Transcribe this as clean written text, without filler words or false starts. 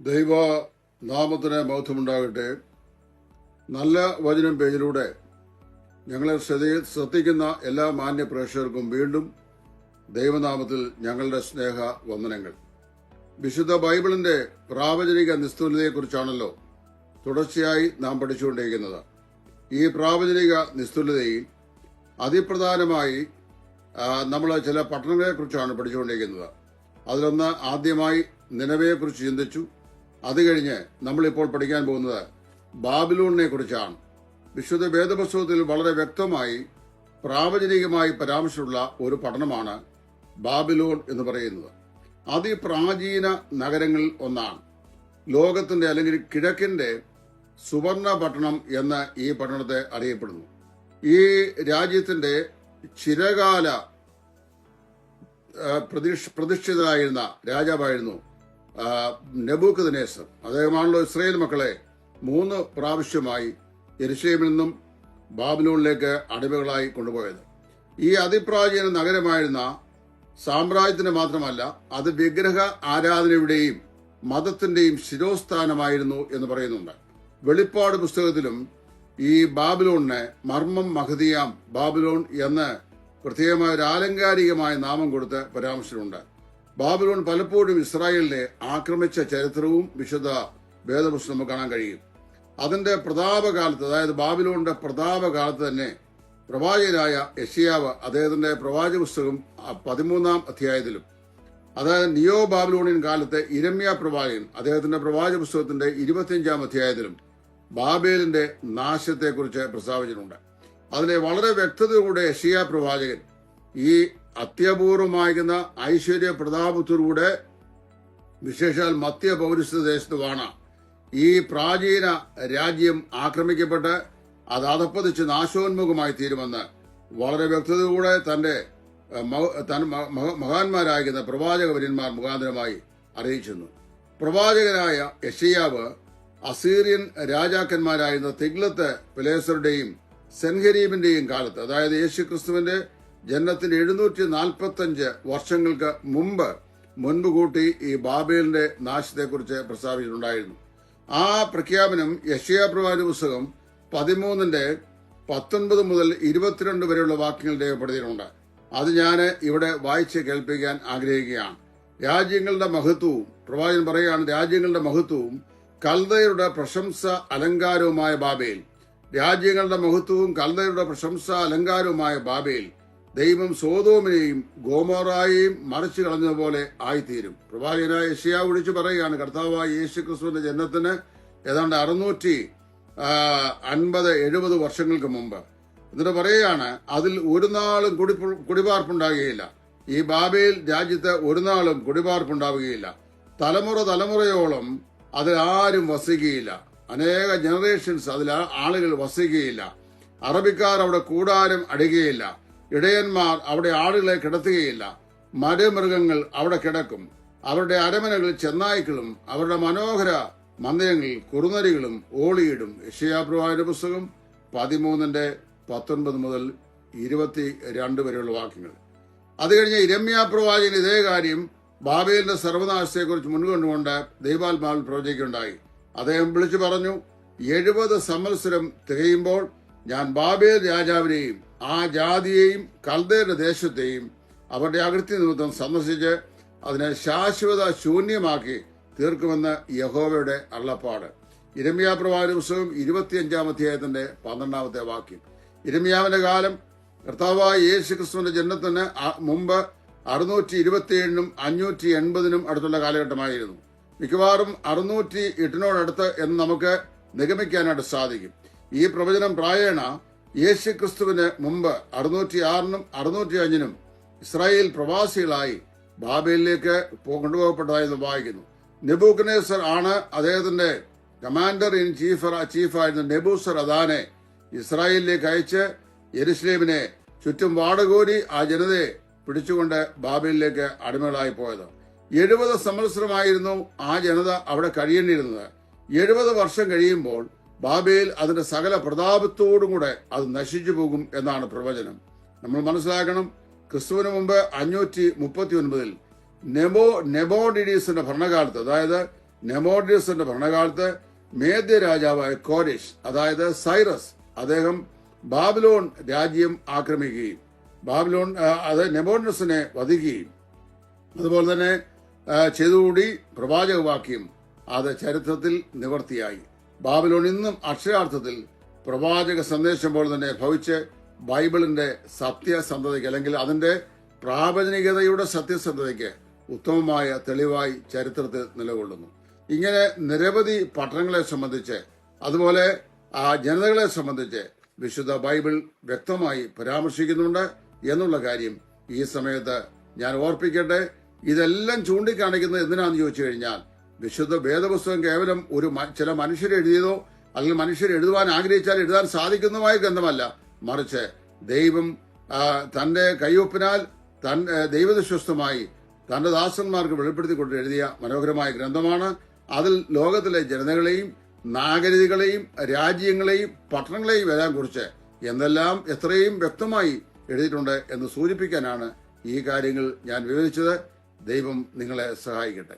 ദൈവ നാമത്തിന് മഹത്വമുണ്ടാകട്ടെ. നല്ല വചനം പേജിലൂടെ ഞങ്ങളെ ശ്രദ്ധിക്കുന്ന എല്ലാ മാന്യ പ്രേക്ഷകർക്കും വീണ്ടും ദൈവനാമത്തിൽ ഞങ്ങളുടെ സ്നേഹ വന്ദനങ്ങൾ. വിശുദ്ധ ബൈബിളിന്റെ പ്രാവചനിക നിസ്തുലതയെക്കുറിച്ചാണല്ലോ തുടർച്ചയായി നാം പഠിച്ചുകൊണ്ടിരിക്കുന്നത്. ഈ പ്രാവചനിക നിസ്തുലതയിൽ അതിപ്രധാനമായി നമ്മൾ ചില പട്ടണങ്ങളെക്കുറിച്ചാണ് പഠിച്ചുകൊണ്ടിരിക്കുന്നത്. അതിലൊന്ന് ആദ്യമായി നിനവയെക്കുറിച്ച് ചിന്തിച്ചു. അത് കഴിഞ്ഞ് നമ്മളിപ്പോൾ പഠിക്കാൻ പോകുന്നത് ബാബിലോണിനെ കുറിച്ചാണ്. വിശുദ്ധ വേദപുസ്തകത്തിൽ വളരെ വ്യക്തമായി പ്രാവചനികമായി പരാമർശമുള്ള ഒരു പട്ടണമാണ് ബാബിലോൺ എന്ന് പറയുന്നത്. അതിപ്രാചീന നഗരങ്ങളിൽ ഒന്നാണ്. ലോകത്തിന്റെ അല്ലെങ്കിൽ കിഴക്കിന്റെ സുവർണ പട്ടണം എന്ന് ഈ പട്ടണത്തെ അറിയപ്പെടുന്നു. ഈ രാജ്യത്തിന്റെ ചിരകാല പ്രതിഷ്ഠിതനായിരുന്ന രാജാവായിരുന്നു നെബൂഖദ്നേസർ. അദ്ദേഹമാണല്ലോ ഇസ്രായേൽ മക്കളെ 3 പ്രാവശ്യമായി യെരുശലേമിൽ നിന്നും ബാബിലോണിലേക്ക് അടിമകളായി കൊണ്ടുപോയത്. ഈ അതിപ്രാചീന നഗരമായിരുന്ന സാമ്രാജ്യത്തിന് മാത്രമല്ല, അത് വിഗ്രഹ ആരാധനയുടെയും മതത്തിന്റെയും ശിരോസ്ഥാനമായിരുന്നു എന്ന് പറയുന്നുണ്ട്. വെളിപ്പാട് പുസ്തകത്തിലും ഈ ബാബിലോണിന് മർമ്മം മഹദിയാം ബാബിലോൺ എന്ന് പ്രത്യേകമായ ഒരു ആലങ്കാരികമായ നാമം കൊടുത്ത് പരാമർശമുണ്ട്. ബാബിലോൺ പലപ്പോഴും ഇസ്രായേലിനെ ആക്രമിച്ച ചരിത്രവും വിശുദ്ധ വേദപുസ്തകം നമുക്ക് കാണാൻ കഴിയും. അതിന്റെ പ്രതാപകാലത്ത്, അതായത് ബാബിലോണിന്റെ പ്രതാപകാലത്ത് തന്നെ പ്രവാചകനായ യെശയ്യാവ് അദ്ദേഹത്തിന്റെ പ്രവാചക പുസ്തകം 13-ാം അധ്യായത്തിലും, അതായത് നിയോ ബാബിലോണിയൻ കാലത്തെ ഇരമ്യ പ്രവാചകൻ അദ്ദേഹത്തിന്റെ പ്രവാചക പുസ്തകത്തിന്റെ 25-ാം അധ്യായത്തിലും ബാബേലിന്റെ നാശത്തെക്കുറിച്ച് പ്രസ്താവിച്ചിട്ടുണ്ട്. അതിലെ വളരെ വ്യക്തതയോടെ യെശയ്യാ പ്രവാചകൻ ഈ അത്യപൂർവമായിരുന്ന ഐശ്വര്യ പ്രതാപത്തോടുകൂടെ, വിശേഷാൽ മധ്യ പൗരസ്ത്യ ദേശത്തുമാണ് ഈ പ്രാചീന രാജ്യം ആക്രമിക്കപ്പെട്ട് അത് അധപ്പതിച്ച് നാശോന്മുഖമായി തീരുമെന്ന് വളരെ വ്യക്തതയോടെ തന്റെ മഹാന്മാരായിരുന്ന പ്രവാചകവര്യന്മാർ മുഖാന്തരമായി അറിയിച്ചിരുന്നു. പ്രവാചകനായ യെശയ്യാവ് അസീറിയൻ രാജാക്കന്മാരായിരുന്ന തിഗ്ലത്ത് പിലേസറുടെയും സെൻഹരീബിന്റെയും കാലത്ത്, അതായത് യേശുക്രിസ്തുവിന്റെ ജനനത്തിന്റെ 745 വർഷങ്ങൾക്ക് മുൻപ് കൂട്ടി ഈ ബാബേലിന്റെ നാശത്തെക്കുറിച്ച് പ്രസ്താവിച്ചിട്ടുണ്ടായിരുന്നു. ആ പ്രഖ്യാപനം യെശയ്യാ പ്രവാചക പുസ്തകം 13-19 മുതൽ 22 വരെയുള്ള വാക്യങ്ങൾ രേഖപ്പെടുത്തിയിട്ടുണ്ട്. അത് ഞാൻ ഇവിടെ വായിച്ച് കേൾപ്പിക്കാൻ ആഗ്രഹിക്കുകയാണ്. രാജ്യങ്ങളുടെ മഹത്വവും, പ്രവാചകൻ പറയുകയാണ്, രാജ്യങ്ങളുടെ മഹത്വവും കൽദയരുടെ പ്രശംസ അലങ്കാരവുമായ ബാബേൽ, രാജ്യങ്ങളുടെ മഹത്വവും കൽദയരുടെ പ്രശംസ അലങ്കാരവുമായ ബാബേൽ ദൈവം സോദോമിനെയും ഗോമോറായെയും മറിച്ചു കളഞ്ഞതുപോലെ ആയിത്തീരും. പ്രവാചകനായ യെശയ്യാവ് വിളിച്ചു പറയുകയാണ്, കർത്താവായ യേശുക്രിസ്തുവിന്റെ ജനനത്തിന് ഏതാണ്ട് 650-70 വർഷങ്ങൾക്ക് മുമ്പ്. എന്നിട്ട് പറയുകയാണ്, അതിൽ ഒരു നാളും കുടിപാർപ്പുണ്ടാകുകയില്ല. ഈ ബാബേൽ രാജ്യത്ത് ഒരു നാളും കുടിപാർപ്പുണ്ടാവുകയില്ല. തലമുറയോളം അതിൽ ആരും വസിക്കുകയില്ല. അനേക ജനറേഷൻസ് അതിൽ ആളുകൾ വസിക്കുകയില്ല. അറബിക്കാർ അവിടെ കൂടാരം അടിക്കുകയില്ല. ഇടയന്മാർ അവിടെ ആളുകളെ കിടത്തുകയില്ല. മരമൃഗങ്ങൾ അവിടെ കിടക്കും. അവരുടെ അരമനകളിൽ ചെന്നായ്ക്കളും അവരുടെ മനോഹര മന്ദിരങ്ങളിൽ കുറുനരികളും ഓളിയിടും. യെശയ്യാ പ്രവാചകന്റെ പുസ്തകം 13-19 മുതൽ 22 വരെയുള്ള വാക്യങ്ങൾ. അത് കഴിഞ്ഞ് ഇരമ്യാ പ്രവാചകൻ ഇതേ കാര്യം ബാബേലിന്റെ സർവനാശത്തെക്കുറിച്ച് മുൻകൊണ്ടുകൊണ്ട് ദൈവാത്മാവിൽ പ്രവചിക്കുകയുണ്ടായി. അദ്ദേഹം വിളിച്ചു പറഞ്ഞു, 70 സംവത്സരം തികയുമ്പോൾ ഞാൻ ബാബേൽ രാജാവിനെയും ആ ജാതിയെയും കൽദയരുടെ ദേശത്തെയും അവരുടെ അകൃത്യ നിമിത്തം സന്ദർശിച്ച് അതിനെ ശാശ്വത ശൂന്യമാക്കി തീർക്കുമെന്ന് യഹോവയുടെ അരുളപ്പാട്. ഇരമ്യാ പ്രവാചക പുസ്തകം 25-ാം അധ്യായത്തിന്റെ 12-ാമത്തെ വാക്യം. ഇരമ്യാവിന്റെ കാലം കർത്താവായ യേശുക്രിസ്തുവിന്റെ ജനനത്തിന് മുമ്പ് 627-നും 580-നും അടുത്തുള്ള കാലഘട്ടമായിരുന്നു. മിക്കവാറും 608-നോടടുത്ത് എന്ന് നമുക്ക് നിഗമിക്കാനായിട്ട് സാധിക്കും. ഈ പ്രവചനം പ്രായേണ യേശുക്രിസ്തുവിന് മുമ്പ് 606-നും 605-നും ഇസ്രായേൽ പ്രവാസികളായി ബാബേലിലേക്ക് കൊണ്ടുപോകപ്പെട്ടതായി വായിക്കുന്നു. നെബൂഖദ്നേസർ ആണ് അദ്ദേഹത്തിന്റെ കമാൻഡർ ഇൻ ചീഫായിരുന്ന നെബൂസറദാനെ ഇസ്രായേലിലേക്ക് അയച്ച് യെരുശലേമിനെ ചുറ്റും വാടകോരി ആ ജനതയെ പിടിച്ചുകൊണ്ട് ബാബേലിലേക്ക് അടിമകളായി പോയത്. 70 സംവത്സരമായിരുന്നു ആ ജനത അവിടെ കഴിയേണ്ടിയിരുന്നത്. 70 വർഷം കഴിയുമ്പോൾ ബാബേൽ അതിന്റെ സകല പ്രതാപത്തോടും കൂടെ അത് നശിച്ചു പോകും എന്നാണ് പ്രവചനം. നമ്മൾ മനസ്സിലാക്കണം, ക്രിസ്തുവിന് മുമ്പ് 539-ൽ നെബോഡിഡീസിന്റെ ഭരണകാലത്ത്, അതായത് നെമോഡിയസിന്റെ ഭരണകാലത്ത് മേദ്യ രാജാവായ കോരിഷ്, അതായത് സൈറസ്, അദ്ദേഹം ബാബിലോൺ രാജ്യം ആക്രമിക്കുകയും അത് നെബൂഖദ്നേസറിനെ വധിക്കുകയും അതുപോലെ തന്നെ ചെയ്തുകൂടി പ്രവാചകവാക്യം അത് ചരിത്രത്തിൽ നിവർത്തിയായി. ബാബിലോൺ ഇന്നും അക്ഷരാർത്ഥത്തിൽ പ്രവാചക സന്ദേശം പോലെ തന്നെ ഭവിച്ച് ബൈബിളിന്റെ സത്യസന്ധതയ്ക്ക് അല്ലെങ്കിൽ അതിന്റെ പ്രാവചനികതയുടെ സത്യസന്ധതയ്ക്ക് ഉത്തമമായ തെളിവായി ചരിത്രത്തിൽ നിലകൊള്ളുന്നു. ഇങ്ങനെ നിരവധി പട്ടണങ്ങളെ സംബന്ധിച്ച് അതുപോലെ ആ ജനതകളെ സംബന്ധിച്ച് വിശുദ്ധ ബൈബിൾ വ്യക്തമായി പരാമർശിക്കുന്നുണ്ട് എന്നുള്ള കാര്യം ഈ സമയത്ത് ഞാൻ ഓർപ്പിക്കട്ടെ. ഇതെല്ലാം ചൂണ്ടിക്കാണിക്കുന്നത് എന്തിനാണെന്ന് ചോദിച്ചു കഴിഞ്ഞാൽ, വിശുദ്ധ വേദപുസ്തകം കേവലം ചില മനുഷ്യർ എഴുതിയതോ അല്ലെങ്കിൽ മനുഷ്യർ എഴുതുവാൻ ആഗ്രഹിച്ചാൽ എഴുതാൻ സാധിക്കുന്നതുമായ ഗ്രന്ഥമല്ല, മറിച്ച് ദൈവം തന്റെ കയ്യൊപ്പിനാൽ ദൈവവിശ്വസ്തമായി തന്റെ ദാസന്മാർക്ക് വെളിപ്പെടുത്തിക്കൊണ്ട് എഴുതിയ മനോഹരമായ ഗ്രന്ഥമാണ്. അതിൽ ലോകത്തിലെ ജനതകളെയും നാഗരികതകളെയും രാജ്യങ്ങളെയും പട്ടണങ്ങളെയും എല്ലാം കുറിച്ച് എന്തെല്ലാം എത്രയും വ്യക്തമായി എഴുതിയിട്ടുണ്ട് എന്ന് സൂചിപ്പിക്കാനാണ് ഈ കാര്യങ്ങൾ ഞാൻ വിവരിച്ചത്. ദൈവം നിങ്ങളെ സഹായിക്കട്ടെ.